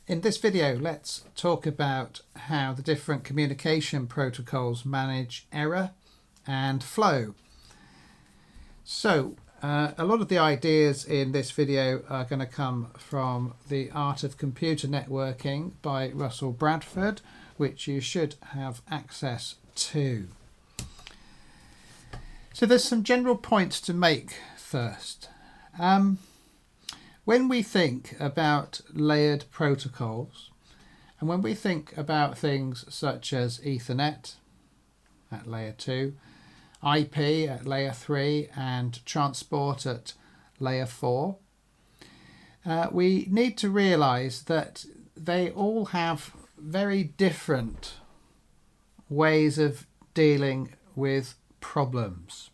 In this video, let's talk about how the different communication protocols manage error and flow. So, a lot of the ideas in this video are going to come from The Art of Computer Networking by Russell Bradford, which you should have access to. So there's some general points to make first. When we think about layered protocols, and when we think about things such as Ethernet at layer 2, IP at layer 3, and transport at layer 4, we need to realize that they all have very different ways of dealing with problems.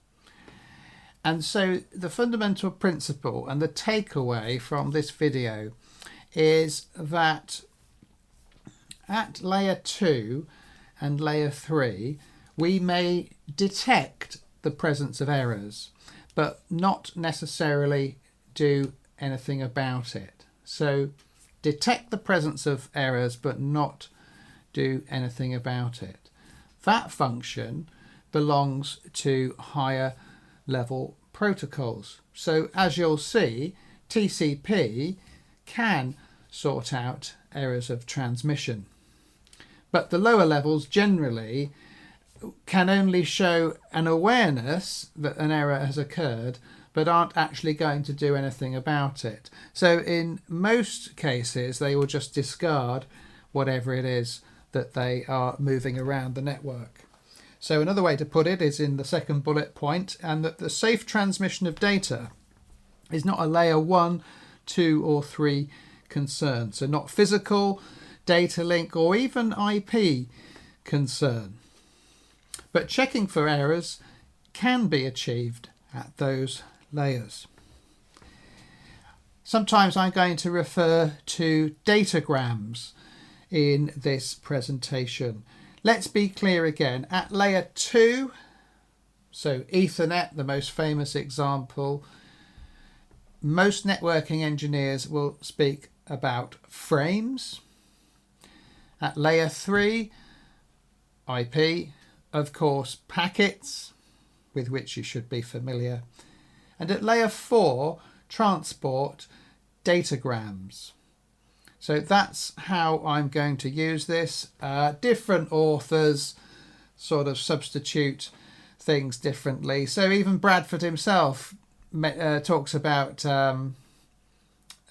And so the fundamental principle and the takeaway from this video is that at layer 2 and layer 3, we may detect the presence of errors, but not necessarily do anything about it. So detect the presence of errors, but not do anything about it. That function belongs to higher level protocols. So as you'll see, TCP can sort out errors of transmission, but the lower levels generally can only show an awareness that an error has occurred, but aren't actually going to do anything about it. So in most cases, they will just discard whatever it is that they are moving around the network. So another way to put it is in the second bullet point, and that the safe transmission of data is not a layer 1, 2 or 3 concern. So not physical, data link or even IP concern. But checking for errors can be achieved at those layers. Sometimes I'm going to refer to datagrams in this presentation. Let's be clear again, at layer 2, so Ethernet, the most famous example, most networking engineers will speak about frames. At layer 3, IP, of course, packets, with which you should be familiar. And at layer 4, transport, datagrams. So that's how I'm going to use this. Different authors sort of substitute things differently. So even Bradford himself talks about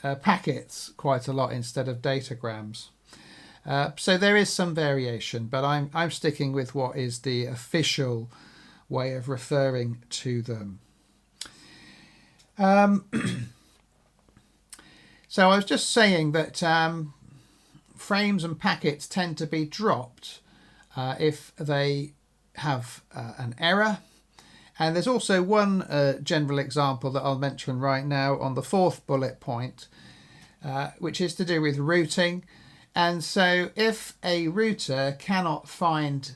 packets quite a lot instead of datagrams. So there is some variation, but I'm sticking with what is the official way of referring to them. So I was just saying that frames and packets tend to be dropped if they have an error. And there's also one general example that I'll mention right now on the 4th bullet point, which is to do with routing. And so if a router cannot find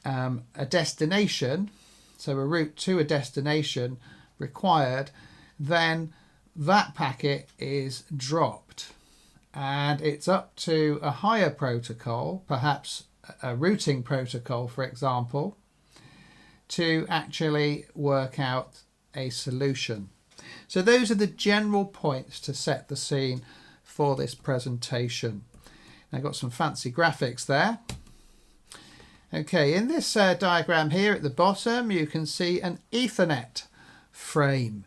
a destination, so a route to a destination required, then that packet is dropped, and it's up to a higher protocol, perhaps a routing protocol, for example, to actually work out a solution. So those are the general points to set the scene for this presentation. I've got some fancy graphics there. Okay, in this diagram here at the bottom, you can see an Ethernet frame.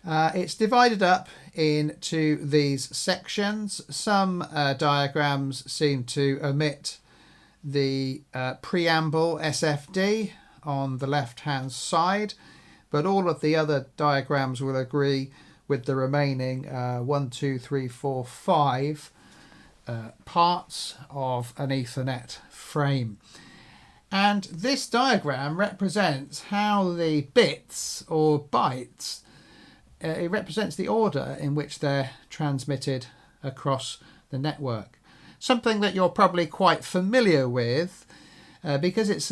It's divided up into these sections. Some diagrams seem to omit the preamble SFD on the left-hand side, but all of the other diagrams will agree with the remaining 1, 2, 3, 4, 5 parts of an Ethernet frame. And this diagram represents how the bits or bytes, it represents the order in which they're transmitted across the network. Something that you're probably quite familiar with because it's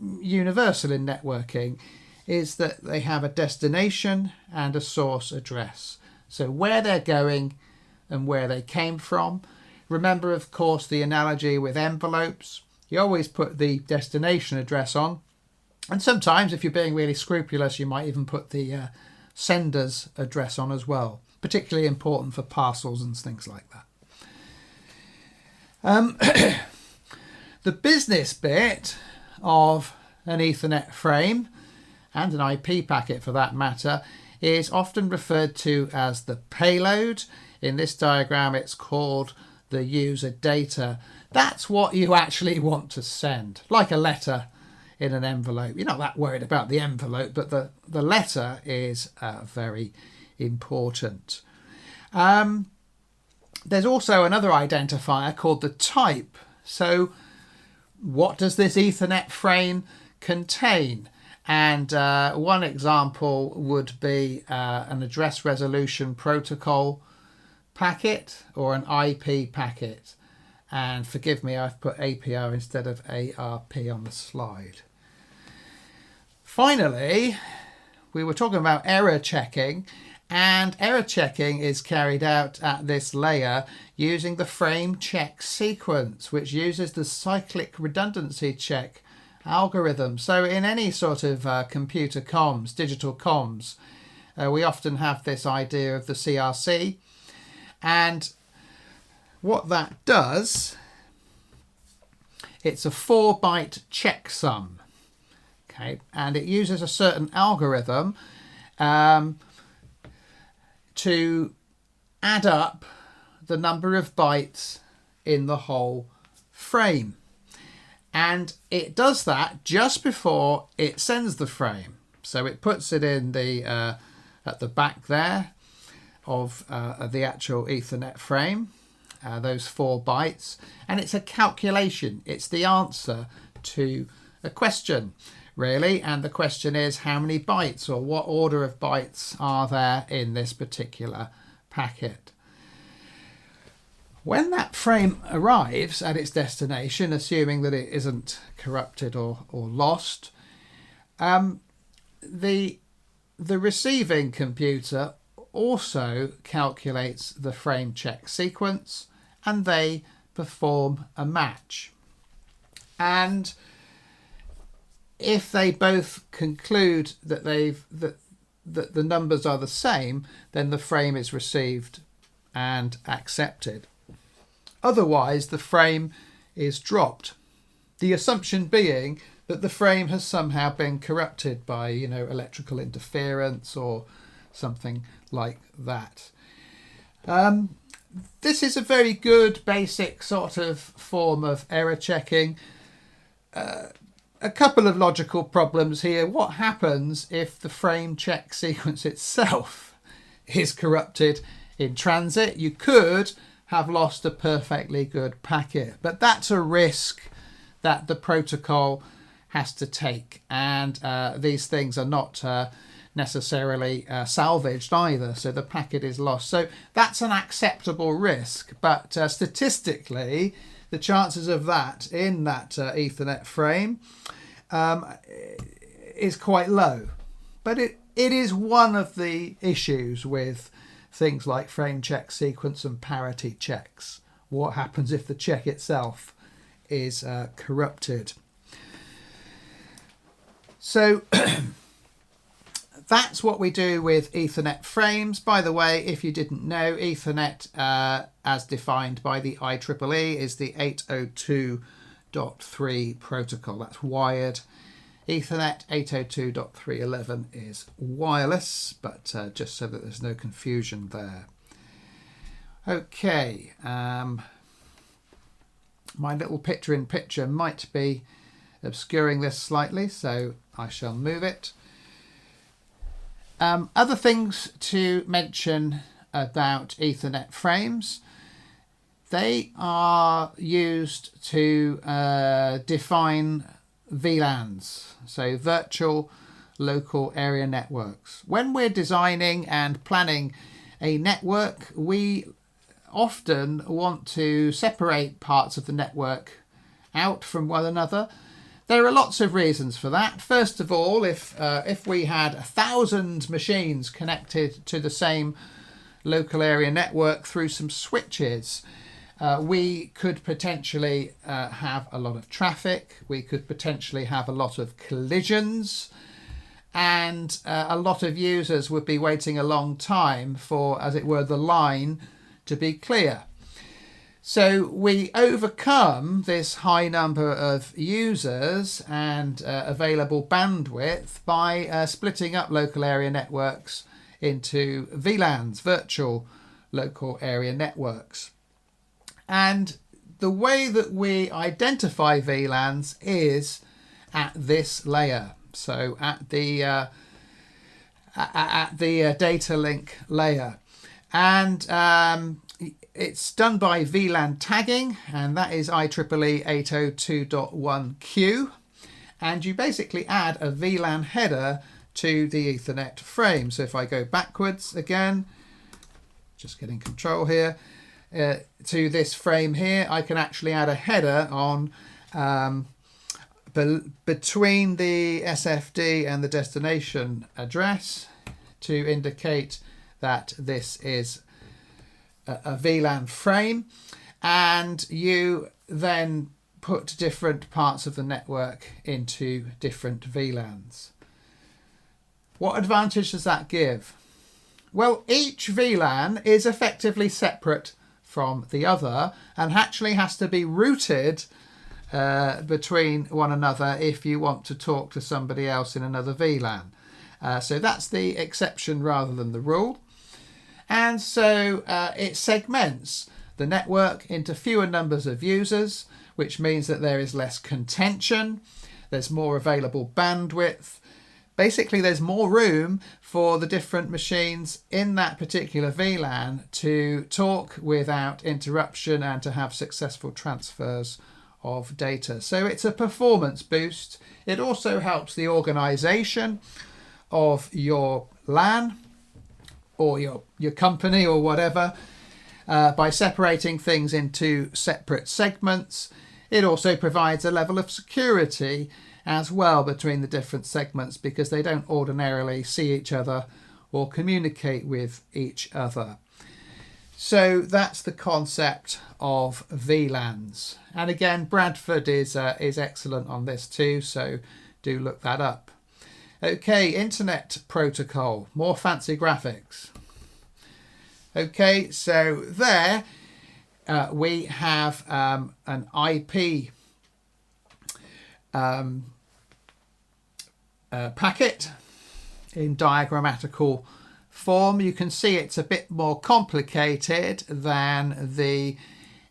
universal in networking, is that they have a destination and a source address. So where they're going and where they came from. Remember, of course, the analogy with envelopes. You always put the destination address on. And sometimes, if you're being really scrupulous, you might even put the sender's address on as well. Particularly important for parcels and things like that. The business bit of an Ethernet frame, and an IP packet for that matter, is often referred to as the payload. In this diagram, it's called the user data. That's what you actually want to send, like a letter in an envelope. You're not that worried about the envelope, but the letter is very important. There's also another identifier called the type. So what does this Ethernet frame contain? And one example would be an address resolution protocol packet or an IP packet. And forgive me, I've put APR instead of ARP on the slide. Finally, we were talking about error checking, and error checking is carried out at this layer using the frame check sequence, which uses the cyclic redundancy check algorithm. So in any sort of computer comms, digital comms, we often have this idea of the CRC, and what that does, it's a 4-byte checksum, okay, and it uses a certain algorithm to add up the number of bytes in the whole frame. And it does that just before it sends the frame. So it puts it in the at the back there of the actual Ethernet frame, those 4 bytes. And it's a calculation. It's the answer to a question, really. And the question is, how many bytes or what order of bytes are there in this particular packet? When that frame arrives at its destination, assuming that it isn't corrupted or lost, the receiving computer also calculates the frame check sequence, and they perform a match. And if they both conclude that that the numbers are the same, then the frame is received and accepted. Otherwise, the frame is dropped. The assumption being that the frame has somehow been corrupted by, electrical interference or something like that. This is a very good basic sort of form of error checking. A couple of logical problems here. What happens if the frame check sequence itself is corrupted in transit? You could have lost a perfectly good packet, but that's a risk that the protocol has to take, and these things are not necessarily salvaged either, so the packet is lost. So that's an acceptable risk, but statistically the chances of that in that Ethernet frame is quite low. But it is one of the issues with things like frame check sequence and parity checks. What happens if the check itself is corrupted? So that's what we do with Ethernet frames. By the way, if you didn't know, Ethernet as defined by the IEEE is the 802.3 protocol. That's wired. Ethernet 802.3.11 is wireless, but just so that there's no confusion there. Okay, my little picture-in-picture might be obscuring this slightly, so I shall move it. Other things to mention about Ethernet frames: they are used to define VLANs, so virtual local area networks. When we're designing and planning a network, we often want to separate parts of the network out from one another. There are lots of reasons for that. First of all, if we had 1,000 machines connected to the same local area network through some switches, we could potentially have a lot of traffic, we could potentially have a lot of collisions, and a lot of users would be waiting a long time for, as it were, the line to be clear. So we overcome this high number of users and available bandwidth by splitting up local area networks into VLANs, virtual local area networks. And the way that we identify VLANs is at this layer. So at the data link layer. And it's done by VLAN tagging, and that is IEEE 802.1q. And you basically add a VLAN header to the Ethernet frame. So if I go backwards again, just getting control here, to this frame here, I can actually add a header on between the SFD and the destination address to indicate that this is a VLAN frame, and you then put different parts of the network into different VLANs. What advantage does that give? Well, each VLAN is effectively separate from the other and actually has to be routed between one another if you want to talk to somebody else in another VLAN. So that's the exception rather than the rule. And so it segments the network into fewer numbers of users, which means that there is less contention, there's more available bandwidth. Basically, there's more room for the different machines in that particular VLAN to talk without interruption and to have successful transfers of data. So it's a performance boost. It also helps the organization of your LAN or your company or whatever by separating things into separate segments. It also provides a level of security as well between the different segments because they don't ordinarily see each other or communicate with each other. So that's the concept of VLANs. And again, Bradford is excellent on this too, so do look that up. Okay, Internet Protocol, more fancy graphics. Okay, so there we have an IP packet in diagrammatical form. You can see it's a bit more complicated than the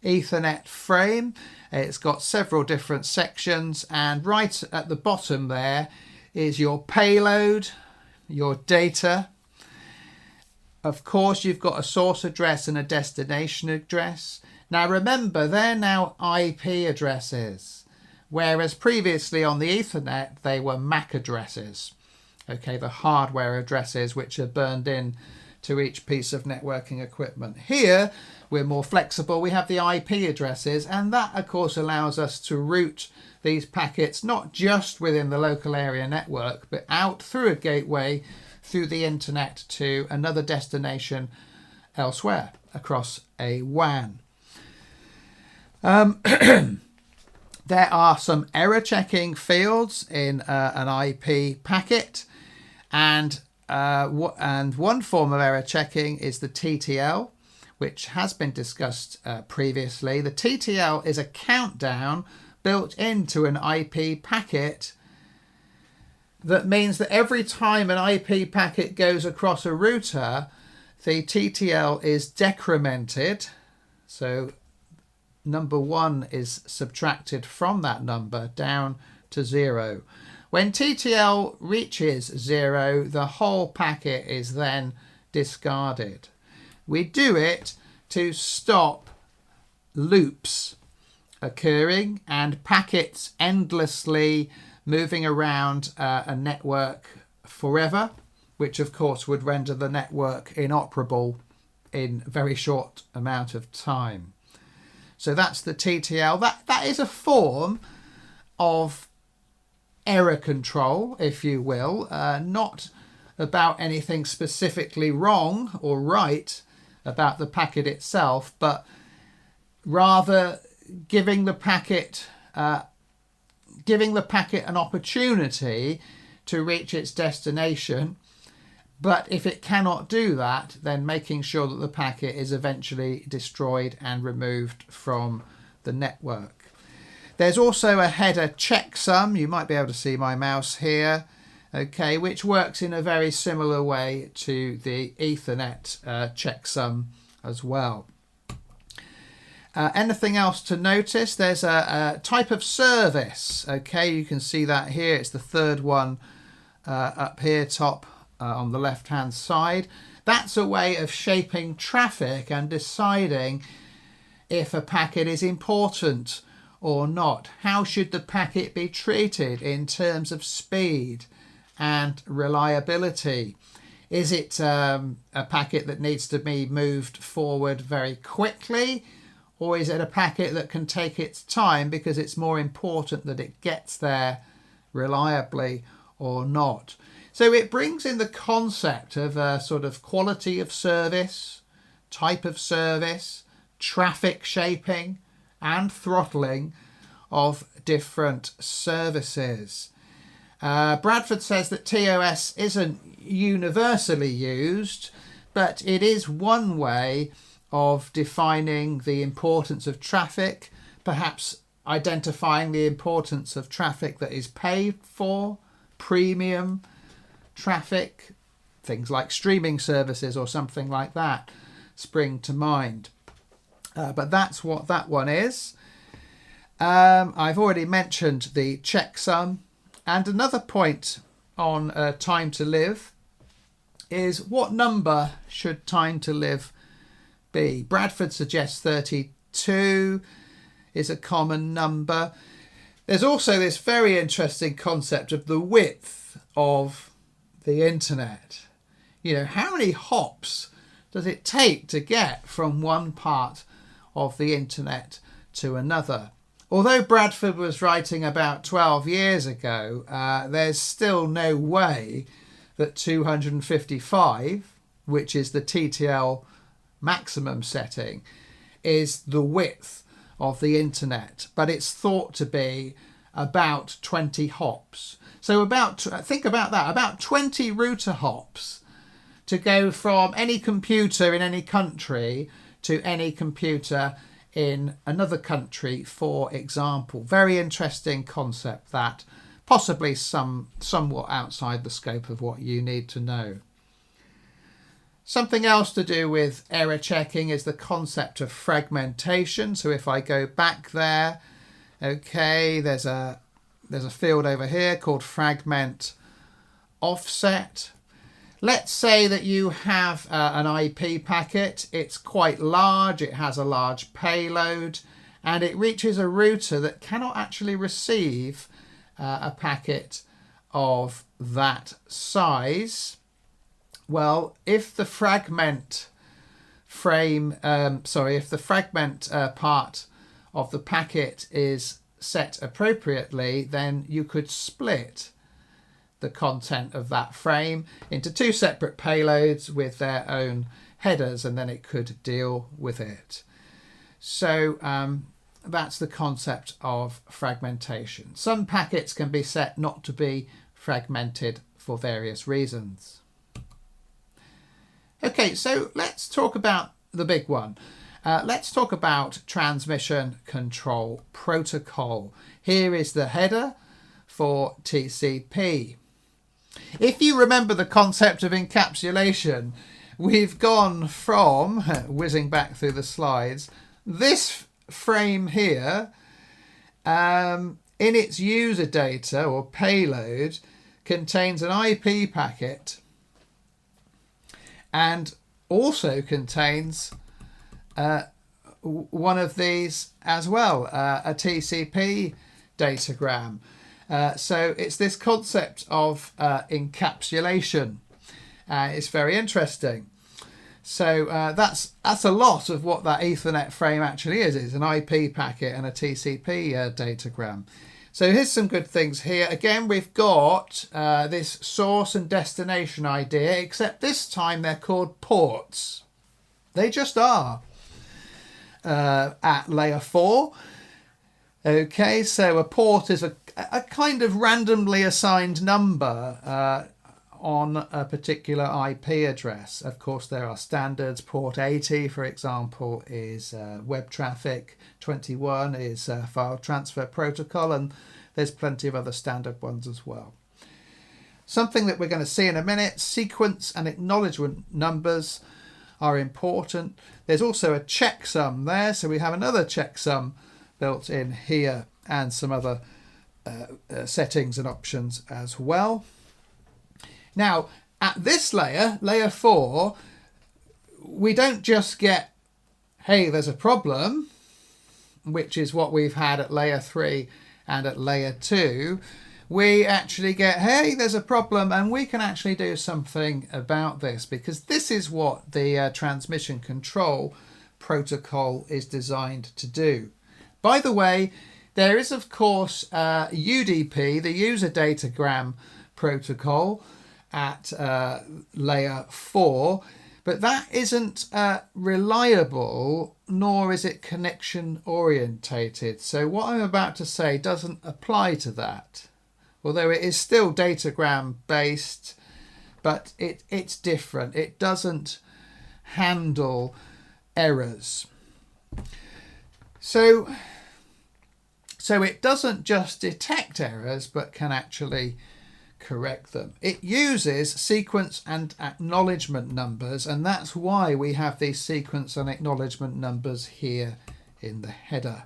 Ethernet frame. It's got several different sections, and right at the bottom there is your payload, your data. Of course, you've got a source address and a destination address. Now remember, they're now IP addresses, whereas previously on the Ethernet, they were MAC addresses. Okay, the hardware addresses which are burned in to each piece of networking equipment. Here, we're more flexible. We have the IP addresses, and that, of course, allows us to route these packets not just within the local area network, but out through a gateway through the internet to another destination elsewhere across a WAN. There are some error checking fields in an IP packet, and one form of error checking is the TTL, which has been discussed previously. The TTL is a countdown built into an IP packet that means that every time an IP packet goes across a router, the TTL is decremented. So number 1 is subtracted from that number down to 0. When TTL reaches 0, the whole packet is then discarded. We do it to stop loops occurring and packets endlessly moving around a network forever, which of course would render the network inoperable in a very short amount of time. So that's the TTL. That is a form of error control, if you will, not about anything specifically wrong or right, about the packet itself, but rather giving the packet an opportunity to reach its destination. But if it cannot do that, then making sure that the packet is eventually destroyed and removed from the network. There's also a header checksum. You might be able to see my mouse here, okay, which works in a very similar way to the Ethernet checksum as well. Anything else to notice? There's a type of service, okay, you can see that here. It's the third one up here top on the left hand side. That's a way of shaping traffic and deciding if a packet is important or not. How should the packet be treated in terms of speed and reliability? Is it a packet that needs to be moved forward very quickly, or is it a packet that can take its time because it's more important that it gets there reliably or not? So it brings in the concept of a sort of quality of service, type of service, traffic shaping and throttling of different services. Bradford says that TOS isn't universally used, but it is one way of defining the importance of traffic, perhaps identifying the importance of traffic that is paid for, premium traffic, things like streaming services or something like that spring to mind. But that's what that one is. I've already mentioned the checksum. And another point on time to live is, what number should time to live be? Bradford suggests 32 is a common number. There's also this very interesting concept of the width of the internet. You know, how many hops does it take to get from one part of the internet to another? Although Bradford was writing about 12 years ago, there's still no way that 255, which is the TTL maximum setting, is the width of the internet, but it's thought to be about 20 hops. So think about that, about 20 router hops to go from any computer in any country to any computer in another country, for example. Very interesting concept, that possibly somewhat outside the scope of what you need to know. Something else to do with error checking is the concept of fragmentation. So if I go back there, okay, there's a field over here called Fragment Offset. Let's say that you have an IP packet. It's quite large, it has a large payload, and it reaches a router that cannot actually receive a packet of that size. Well, if the fragment part of the packet is set appropriately, then you could split the content of that frame into two separate payloads with their own headers, and then it could deal with it. So that's the concept of fragmentation. Some packets can be set not to be fragmented for various reasons. Okay, so let's talk about the big one. Let's talk about transmission control protocol. Here is the header for TCP. If you remember the concept of encapsulation, we've gone from, whizzing back through the slides, this frame here, in its user data or payload, contains an IP packet and also contains one of these as well, a TCP datagram. So it's this concept of encapsulation. It's very interesting. So that's a lot of what that Ethernet frame actually is. It's an IP packet and a TCP datagram. So here's some good things here. Again, we've got this source and destination idea, except this time they're called ports. They just are at layer 4. Okay, so a port is a kind of randomly assigned number on a particular IP address. Of course, there are standards. Port 80, for example, is web traffic. 21 is file transfer protocol, and there's plenty of other standard ones as well. Something that we're going to see in a minute, sequence and acknowledgement numbers are important. There's also a checksum there, so we have another checksum built in here and some other settings and options as well. Now, at this layer, layer 4, we don't just get, hey, there's a problem, which is what we've had at layer 3 and at layer 2. We actually get, hey, there's a problem, and we can actually do something about this, because this is what the transmission control protocol is designed to do. By the way, there is, of course, UDP, the user datagram protocol, at layer 4, but that isn't reliable, nor is it connection orientated. So what I'm about to say doesn't apply to that, although it is still datagram based, but it's different. It doesn't handle errors. So it doesn't just detect errors, but can actually correct them. It uses sequence and acknowledgement numbers, and that's why we have these sequence and acknowledgement numbers here in the header.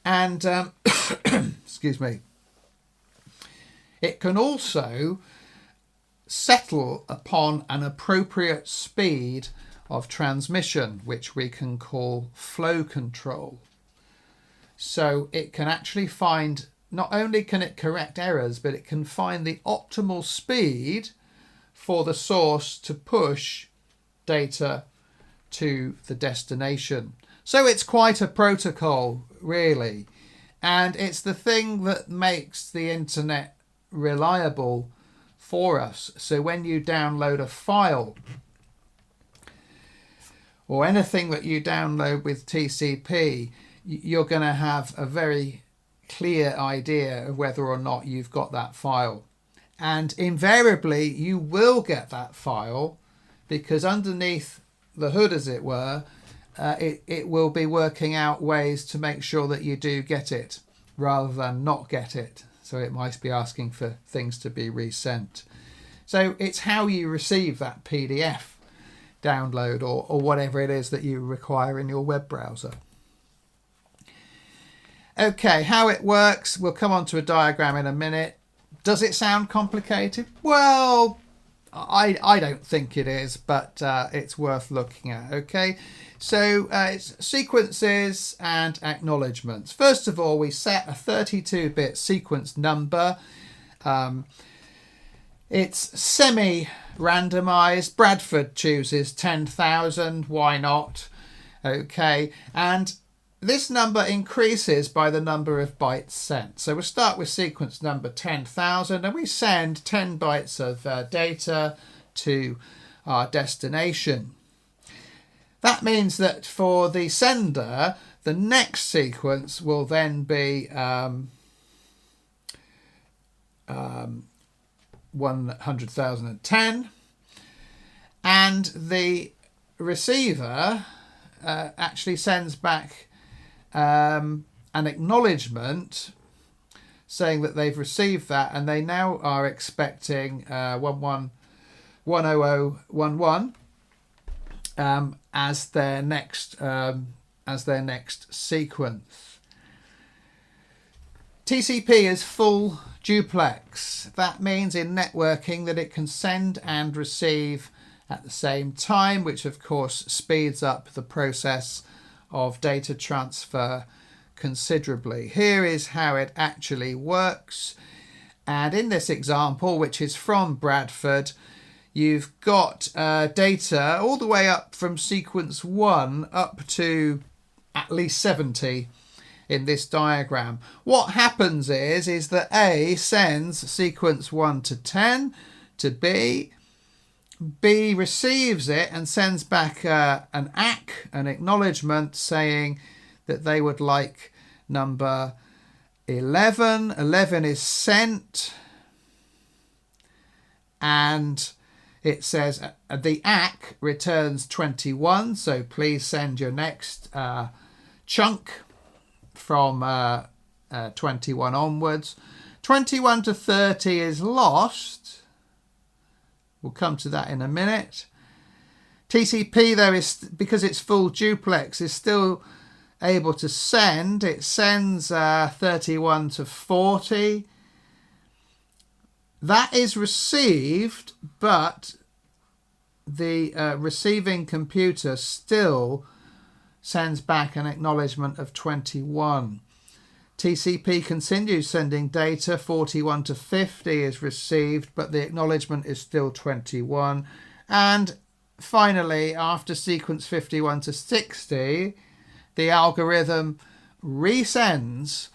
And excuse me, it can also settle upon an appropriate speed of transmission, which we can call flow control. So it can actually find, not only can it correct errors, but it can find the optimal speed for the source to push data to the destination. So it's quite a protocol, really. And it's the thing that makes the internet reliable for us. So when you download a file, or anything that you download with TCP, you're going to have a very clear idea of whether or not you've got that file. And invariably you will get that file, because underneath the hood, as it were, it will be working out ways to make sure that you do get it rather than not get it. So it might be asking for things to be resent. So it's how you receive that PDF download or whatever it is that you require in your web browser. Okay, how it works, we'll come on to a diagram in a minute. Does it sound complicated? Well, I don't think it is, but it's worth looking at. Okay, so it's sequences and acknowledgements. First of all, we set a 32-bit sequence number. It's semi-randomized. Bradford chooses 10,000. Why not? Okay, and this number increases by the number of bytes sent. So we'll start with sequence number 10,000, and we send 10 bytes of data to our destination. That means that for the sender, the next sequence will then be 100,010, and the receiver actually sends back an acknowledgement saying that they've received that, and they now are expecting 10011 as their next sequence. TCP is full duplex. That means in networking that it can send and receive at the same time, which of course speeds up the process of data transfer considerably. Here is how it actually works. And in this example, which is from Bradford, you've got data all the way up from sequence 1 up to at least 70 in this diagram. What happens is that A sends sequence 1 to 10 to B, B receives it and sends back an acknowledgement saying that they would like number 11. 11 is sent, and it says the ACK returns 21, so please send your next chunk from 21 onwards. 21 to 30 is lost. We'll come to that in a minute. TCP, though, is, because it's full duplex, is still able to send. It sends 31 to 40. That is received, but the receiving computer still sends back an acknowledgement of 21. TCP continues sending data. 41 to 50 is received, but the acknowledgement is still 21. And finally, after sequence 51 to 60, the algorithm resends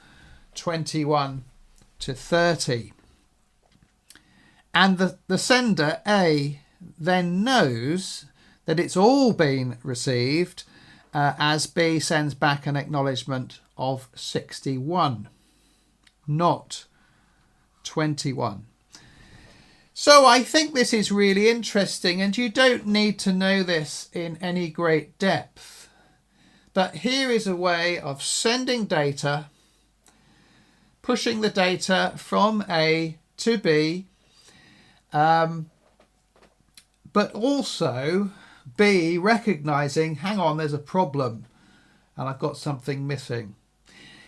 21 to 30. And the sender, A, then knows that it's all been received as B sends back an acknowledgement of 61, not 21. So I think this is really interesting, and you don't need to know this in any great depth. But here is a way of sending data, pushing the data from A to B, but also B recognizing, hang on, there's a problem and I've got something missing.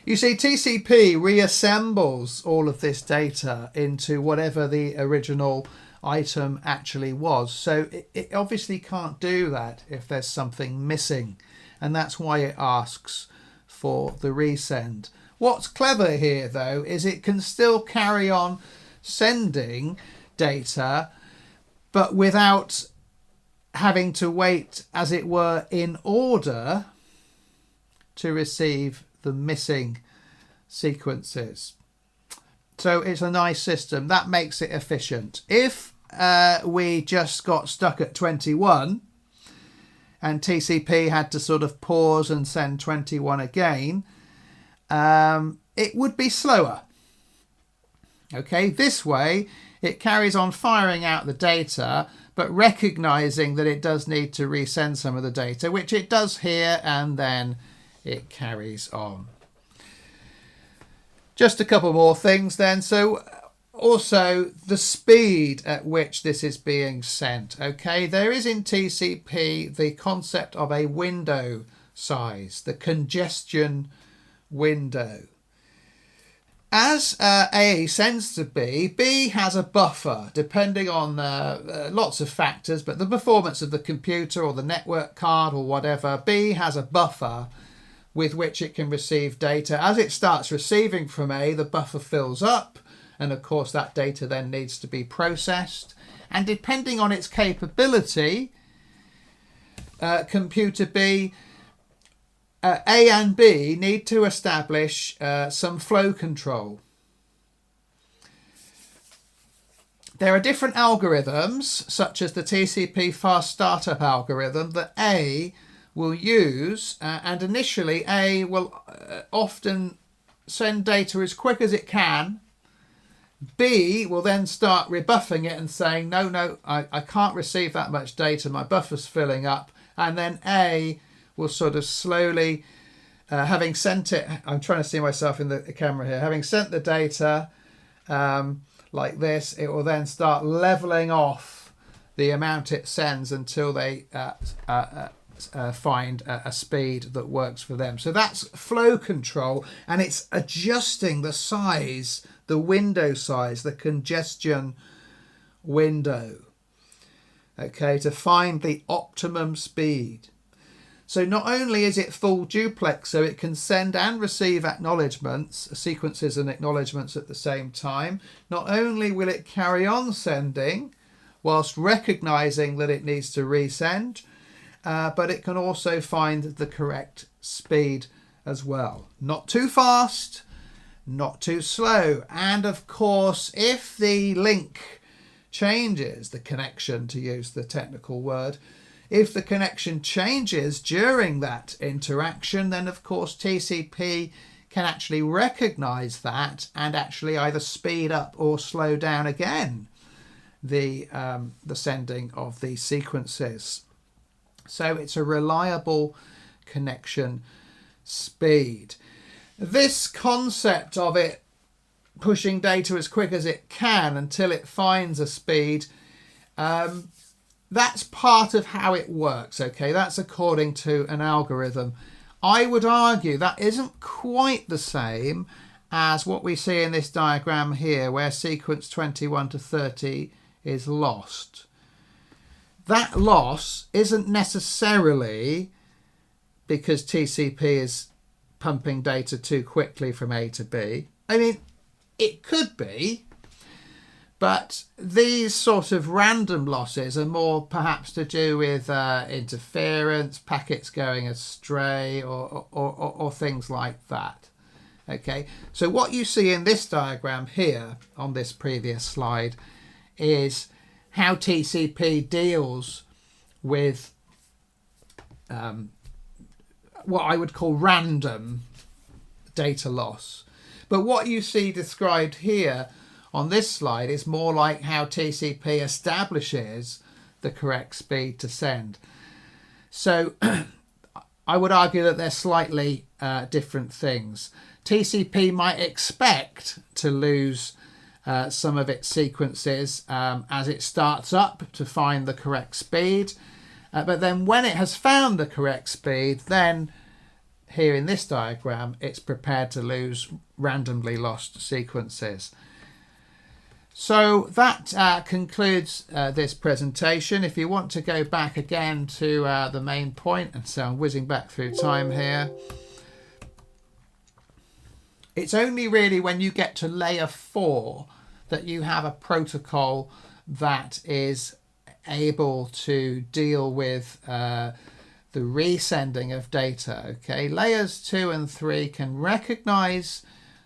You see, TCP reassembles all of this data into whatever the original item actually was. So it obviously can't do that if there's something missing. And that's why it asks for the resend. What's clever here, though, is it can still carry on sending data, but without having to wait, as it were, in order to receive the missing sequences. So it's a nice system. That makes it efficient. If we just got stuck at 21 and TCP had to sort of pause and send 21 again, it would be slower. Okay, this way it carries on firing out the data, but recognizing that it does need to resend some of the data, which it does here, and then it carries on. Just a couple more things then. So also the speed at which this is being sent. Okay, there is in TCP the concept of a window size, the congestion window. As A sends to B, B has a buffer depending on lots of factors, but the performance of the computer or the network card or whatever, B has a buffer with which it can receive data. As it starts receiving from A, the buffer fills up, and of course that data then needs to be processed. And depending on its capability, computer B, A and B need to establish some flow control. There are different algorithms, such as the TCP fast startup algorithm, that A will use, and initially A will often send data as quick as it can. B will then start rebuffing it and saying, no, I can't receive that much data, my buffer's filling up. And then A will sort of slowly, having sent it, I'm trying to see myself in the camera here, having sent the data like this, it will then start leveling off the amount it sends until they find a speed that works for them. So that's flow control, and it's adjusting the size, the window size, the congestion window, okay, to find the optimum speed. So not only is it full duplex, so it can send and receive acknowledgements, sequences and acknowledgements at the same time, not only will it carry on sending whilst recognizing that it needs to resend, but it can also find the correct speed as well. Not too fast, not too slow. And of course, if the link changes, the connection, to use the technical word, if the connection changes during that interaction, then of course TCP can actually recognize that and actually either speed up or slow down again the sending of these sequences. So it's a reliable connection speed. This concept of it pushing data as quick as it can until it finds a speed, that's part of how it works, okay? That's according to an algorithm. I would argue that isn't quite the same as what we see in this diagram here, where sequence 21 to 30 is lost. That loss isn't necessarily because TCP is pumping data too quickly from A to B. I mean, it could be, but these sort of random losses are more perhaps to do with interference, packets going astray, or things like that. Okay, so what you see in this diagram here on this previous slide is how TCP deals with what I would call random data loss. But what you see described here on this slide is more like how TCP establishes the correct speed to send. So I would argue that they're slightly different things. TCP might expect to lose some of its sequences as it starts up to find the correct speed. But then when it has found the correct speed, then here in this diagram, it's prepared to lose randomly lost sequences. So that concludes this presentation. If you want to go back again to the main point, and so I'm whizzing back through time here, it's only really when you get to layer 4 that you have a protocol that is able to deal with the resending of data. Okay, layers 2 and 3 can recognize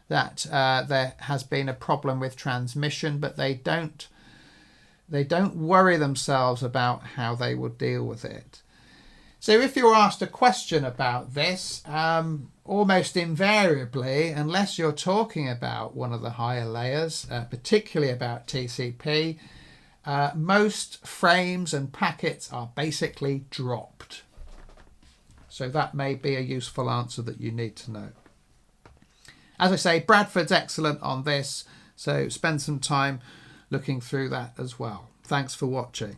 that there has been a problem with transmission, but they don't worry themselves about how they will deal with it. So if you're asked a question about this, almost invariably, unless you're talking about one of the higher layers, particularly about TCP, most frames and packets are basically dropped. So that may be a useful answer that you need to know. As I say, Bradford's excellent on this, so spend some time looking through that as well. Thanks for watching.